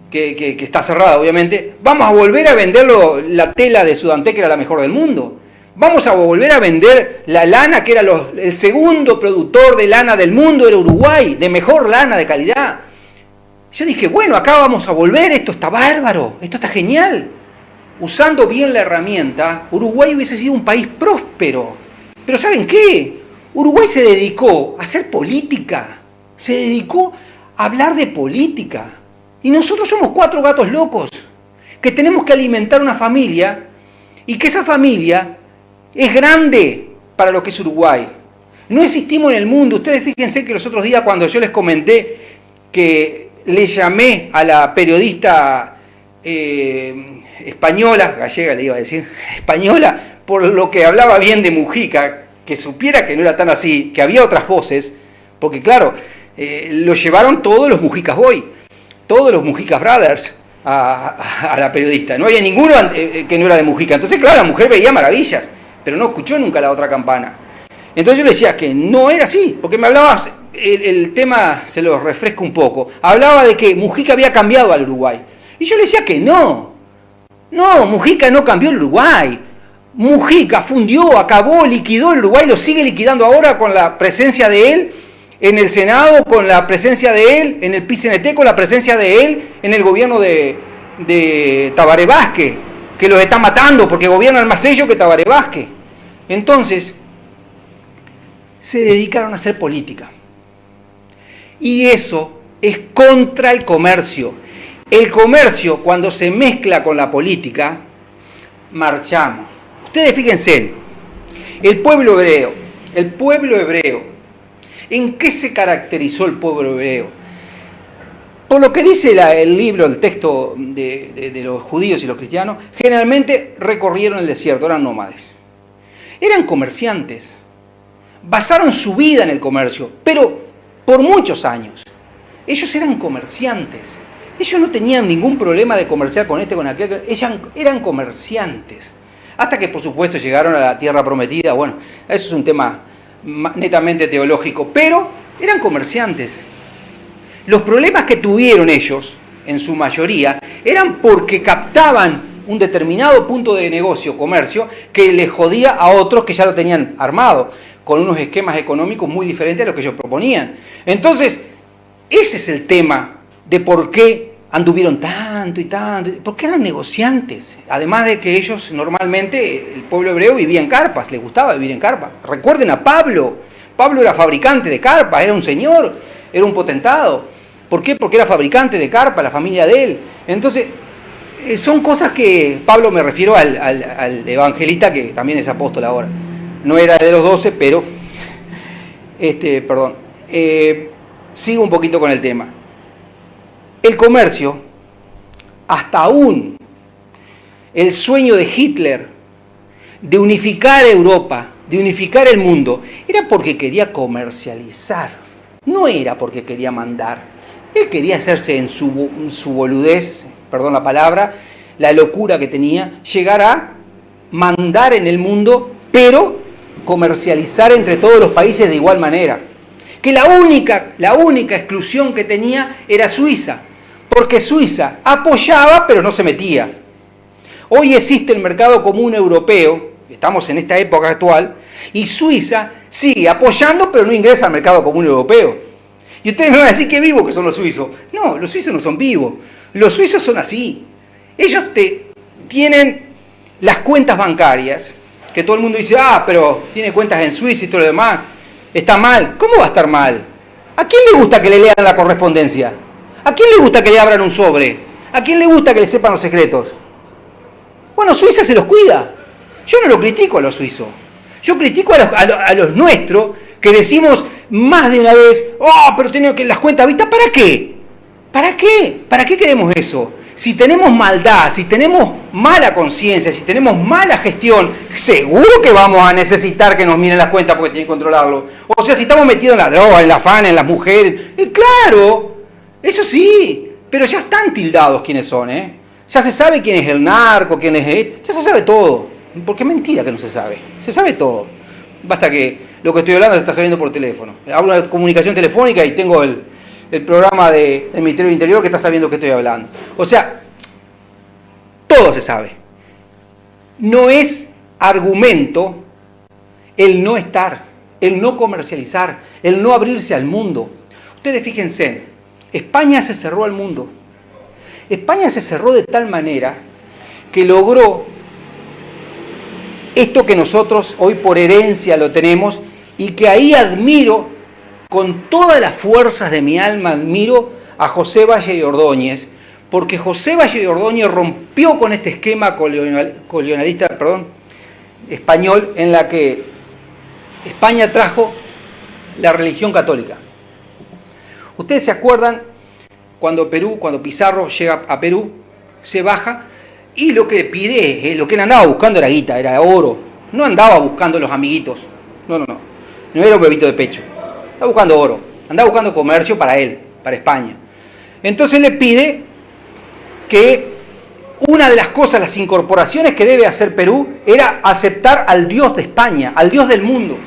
que está cerrada obviamente, vamos a volver a venderlo, la tela de Sudantec que era la mejor del mundo. Vamos a volver a vender la lana, que era el segundo productor de lana del mundo, era Uruguay, de mejor lana, de calidad. Yo dije, bueno, acá vamos a volver, esto está bárbaro, esto está genial. Usando bien la herramienta, Uruguay hubiese sido un país próspero. Pero ¿saben qué? Uruguay se dedicó a hacer política, se dedicó a hablar de política. Y nosotros somos 4 gatos locos, que tenemos que alimentar una familia, y que esa familia es grande para lo que es Uruguay. No existimos en el mundo. Ustedes fíjense que los otros días cuando yo les comenté que le llamé a la periodista española, gallega le iba a decir, española, por lo que hablaba bien de Mujica, que supiera que no era tan así, que había otras voces, porque claro, lo llevaron todos los Mujicas Boy, todos los Mujicas Brothers a la periodista. No había ninguno que no era de Mujica. Entonces, claro, la mujer veía maravillas, pero no escuchó nunca la otra campana. Entonces yo le decía que no era así, porque me hablabas, el tema se lo refresco un poco, hablaba de que Mujica había cambiado al Uruguay. Y yo le decía que no, Mujica no cambió el Uruguay. Mujica fundió, acabó, liquidó el Uruguay, lo sigue liquidando ahora con la presencia de él en el Senado, con la presencia de él en el PCNT, con la presencia de él en el gobierno de Tabaré Vázquez, que los está matando porque gobiernan más ellos que Tabaré Vázquez. Entonces, se dedicaron a hacer política. Y eso es contra el comercio. El comercio, cuando se mezcla con la política, marchamos. Ustedes fíjense, el pueblo hebreo, ¿en qué se caracterizó el pueblo hebreo? Por lo que dice el libro, el texto de los judíos y los cristianos, generalmente recorrieron el desierto, eran nómades. Eran comerciantes, basaron su vida en el comercio, pero por muchos años. Ellos eran comerciantes. Ellos no tenían ningún problema de comerciar con este, con aquel. Eran comerciantes. Hasta que, por supuesto, llegaron a la tierra prometida. Bueno, eso es un tema netamente teológico. Pero eran comerciantes. Los problemas que tuvieron ellos, en su mayoría, eran porque captaban un determinado punto de negocio, comercio, que les jodía a otros que ya lo tenían armado, con unos esquemas económicos muy diferentes a los que ellos proponían. Entonces, ese es el tema de por qué anduvieron tanto y tanto, porque eran negociantes, además de que ellos normalmente, el pueblo hebreo vivía en carpas, les gustaba vivir en carpas. Recuerden a Pablo era fabricante de carpas, era un señor, era un potentado. ¿Por qué? Porque era fabricante de carpas, la familia de él. Entonces, son cosas que, Pablo me refiero al evangelista que también es apóstol ahora, no era de los 12, pero, sigo un poquito con el tema. El comercio, hasta aún el sueño de Hitler de unificar Europa, de unificar el mundo, era porque quería comercializar, no era porque quería mandar. Él quería hacerse en su boludez, perdón la palabra, la locura que tenía, llegar a mandar en el mundo, pero comercializar entre todos los países de igual manera. Que la única exclusión que tenía era Suiza, porque Suiza apoyaba pero no se metía. Hoy existe el mercado común europeo, estamos en esta época actual, y Suiza sigue apoyando pero no ingresa al mercado común europeo. Y ustedes me van a decir que vivos que son los suizos. No, los suizos no son vivos. Los suizos son así. Ellos tienen las cuentas bancarias, que todo el mundo dice, pero tiene cuentas en Suiza y todo lo demás. Está mal. ¿Cómo va a estar mal? ¿A quién le gusta que le lean la correspondencia? ¿A quién le gusta que le abran un sobre? ¿A quién le gusta que le sepan los secretos? Bueno, Suiza se los cuida. Yo no lo critico a los suizos. Yo critico a los nuestros, que decimos más de una vez, pero tenemos que las cuentas vistas. ¿Para qué? ¿Para qué? ¿Para qué queremos eso? Si tenemos maldad, si tenemos mala conciencia, si tenemos mala gestión, seguro que vamos a necesitar que nos miren las cuentas porque tienen que controlarlo. O sea, si estamos metidos en la droga, en la afán, en las mujeres, claro, eso sí, pero ya están tildados quiénes son, Ya se sabe quién es el narco, quién es ya se sabe todo. Porque es mentira que no se sabe todo. Basta que lo que estoy hablando se está sabiendo por teléfono. Hablo de comunicación telefónica y tengo el programa del Ministerio del Interior que está sabiendo que estoy hablando. O sea, todo se sabe. No es argumento el no estar, el no comercializar, el no abrirse al mundo. Ustedes fíjense, España se cerró al mundo. España se cerró de tal manera que logró esto que nosotros hoy por herencia lo tenemos y que ahí admiro, con todas las fuerzas de mi alma, admiro a José Valle y Ordóñez, porque José Valle y Ordóñez rompió con este esquema colonialista español en la que España trajo la religión católica. Ustedes se acuerdan cuando Pizarro llega a Perú, se baja y lo que pide, lo que él andaba buscando era guita, era oro. No andaba buscando los amiguitos. No era un bebito de pecho. Andaba buscando oro. Andaba buscando comercio para él, para España. Entonces le pide que una de las cosas, las incorporaciones que debe hacer Perú, era aceptar al Dios de España, al Dios del mundo.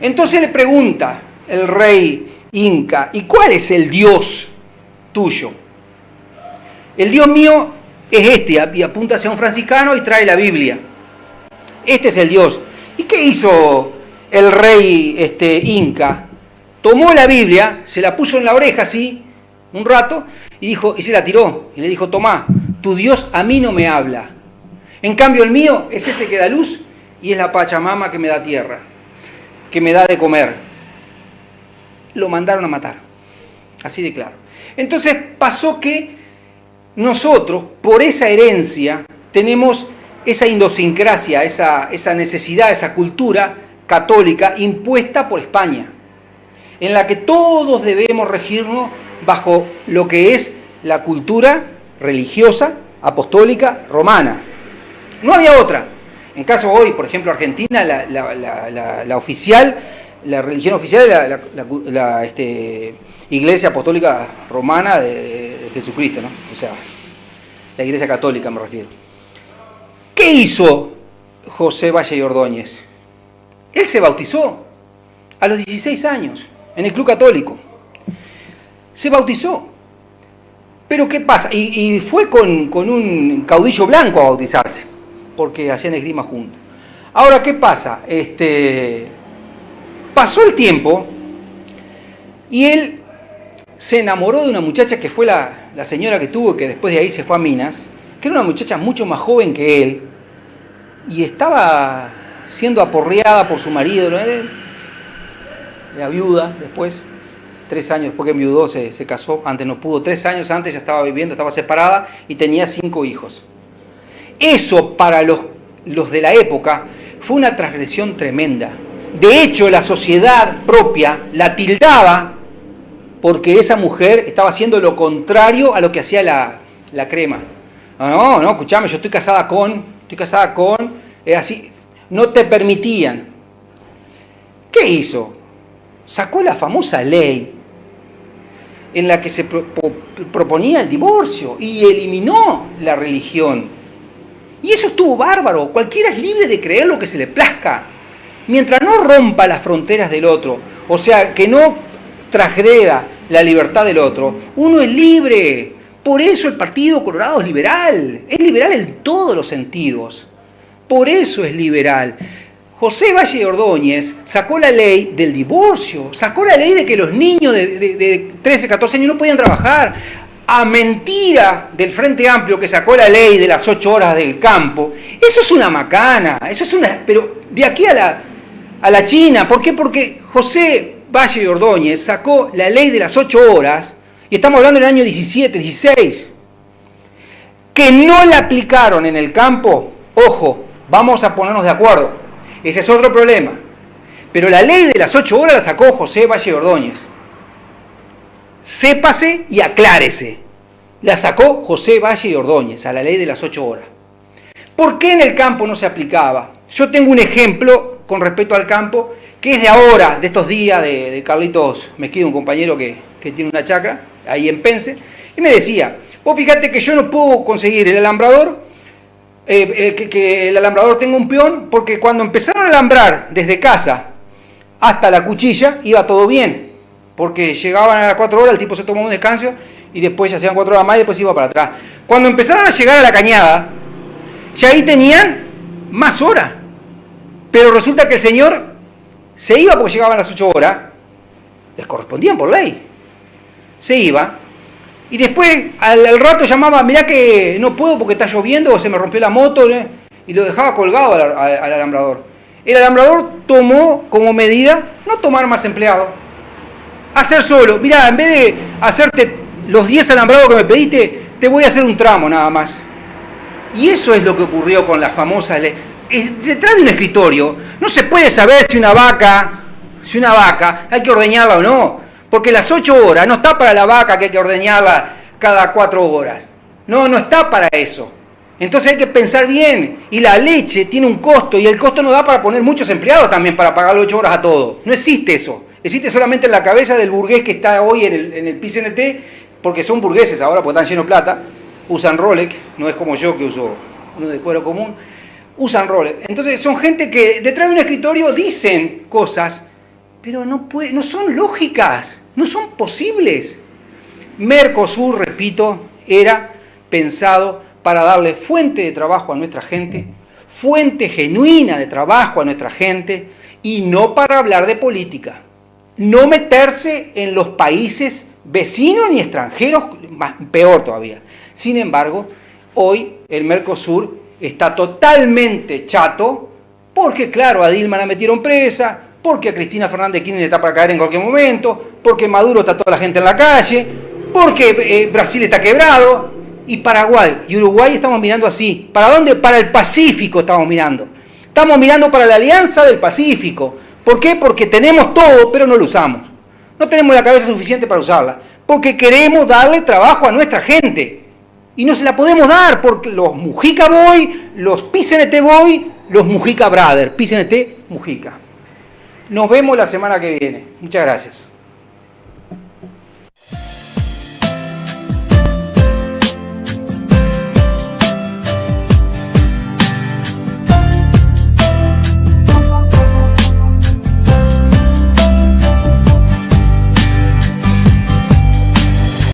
Entonces le pregunta el rey inca, ¿y cuál es el Dios tuyo? El Dios mío es este, y apunta hacia un franciscano y trae la Biblia. Este es el Dios. ¿Y qué hizo el rey inca? Tomó la Biblia, se la puso en la oreja así, un rato, y se la tiró. Y le dijo, tomá, tu Dios a mí no me habla. En cambio el mío es ese que da luz y es la Pachamama que me da tierra, que me da de comer. Lo mandaron a matar. Así de claro. Entonces pasó que nosotros, por esa herencia, tenemos esa idiosincrasia, esa necesidad, esa cultura católica impuesta por España, en la que todos debemos regirnos bajo lo que es la cultura religiosa, apostólica, romana. No había otra. En caso hoy, por ejemplo, Argentina, la oficial, la religión oficial es la Iglesia Apostólica Romana de Jesucristo, ¿no? O sea, la Iglesia Católica me refiero. ¿Qué hizo José Valle y Ordóñez? Él se bautizó a los 16 años en el Club Católico. Se bautizó. Pero ¿qué pasa? Y fue con un caudillo blanco a bautizarse, porque hacían esgrima juntos. Ahora, ¿qué pasa? Pasó el tiempo y él se enamoró de una muchacha que fue la señora que tuvo, que después de ahí se fue a Minas, que era una muchacha mucho más joven que él, y estaba siendo aporreada por su marido, la viuda después, 3 años después que enviudó se casó, antes no pudo, 3 años antes ya estaba viviendo, estaba separada y tenía 5 hijos. Eso para los de la época fue una transgresión tremenda. De hecho, la sociedad propia la tildaba porque esa mujer estaba haciendo lo contrario a lo que hacía la crema. No, escuchame, yo estoy casada con, así, no te permitían. ¿Qué hizo? Sacó la famosa ley en la que se proponía el divorcio y eliminó la religión. Y eso estuvo bárbaro. Cualquiera es libre de creer lo que se le plazca, mientras no rompa las fronteras del otro, o sea, que no transgreda la libertad del otro, uno es libre. Por eso el Partido Colorado es liberal en todos los sentidos. Por eso es liberal. José Valle y Ordóñez sacó la ley del divorcio, sacó la ley de que los niños de 13, 14 años no podían trabajar, a mentira del Frente Amplio que sacó la ley de las 8 horas del campo. Eso es una macana, pero de aquí a la China. ¿Por qué? Porque José Valle y Ordóñez sacó la ley de las 8 horas, y estamos hablando del año 17, 16, que no la aplicaron en el campo. Ojo, vamos a ponernos de acuerdo. Ese es otro problema. Pero la ley de las 8 horas la sacó José Valle y Ordóñez. Sépase y aclárese. La sacó José Valle y Ordóñez a la ley de las 8 horas. ¿Por qué en el campo no se aplicaba? Yo tengo un ejemplo con respecto al campo, que es de ahora, de estos días, de Carlitos Mezquida, un compañero que tiene una chacra ahí en Pence, y me decía, vos fíjate que yo no puedo conseguir el alambrador, que el alambrador tenga un peón, porque cuando empezaron a alambrar desde casa hasta la cuchilla, iba todo bien, porque llegaban a las 4 horas, el tipo se tomaba un descanso, y después ya hacían 4 horas más y después iba para atrás. Cuando empezaron a llegar a la cañada, ya ahí tenían más horas, pero resulta que el señor se iba porque llegaban a las 8 horas, les correspondían por ley, se iba, y después al rato llamaba, mirá que no puedo porque está lloviendo o se me rompió la moto, y lo dejaba colgado al alambrador. El alambrador tomó como medida no tomar más empleados, hacer solo. Mirá, en vez de hacerte los 10 alambrados que me pediste, te voy a hacer un tramo nada más. Y eso es lo que ocurrió con la famosa ley. Detrás de un escritorio no se puede saber si una vaca hay que ordeñarla o no, Porque las 8 horas no está para la vaca que hay que ordeñarla cada 4 horas. No está para eso. Entonces hay que pensar bien. Y la leche tiene un costo y el costo no da para poner muchos empleados también para pagarle 8 horas a todos. No existe eso. Existe solamente en la cabeza del burgués que está hoy en el PICNT, porque son burgueses ahora, porque están llenos de plata, usan Rolex, no es como yo que uso uno de cuero común, usan Rolex. Entonces son gente que detrás de un escritorio dicen cosas, pero no son lógicas, no son posibles. Mercosur, repito, era pensado para darle fuente de trabajo a nuestra gente, fuente genuina de trabajo a nuestra gente, y no para hablar de política. No meterse en los países vecinos ni extranjeros, peor todavía. Sin embargo, hoy el Mercosur está totalmente chato porque, claro, a Dilma la metieron presa, porque a Cristina Fernández de Kirchner está para caer en cualquier momento, porque Maduro está toda la gente en la calle, porque Brasil está quebrado, y Paraguay y Uruguay estamos mirando así. ¿Para dónde? Para el Pacífico estamos mirando. Estamos mirando para la Alianza del Pacífico. ¿Por qué? Porque tenemos todo, pero no lo usamos. No tenemos la cabeza suficiente para usarla. Porque queremos darle trabajo a nuestra gente. Y no se la podemos dar porque los Mujica Boy, los PICNT Boy, los Mujica Brother, PICNT Mujica. Nos vemos la semana que viene. Muchas gracias.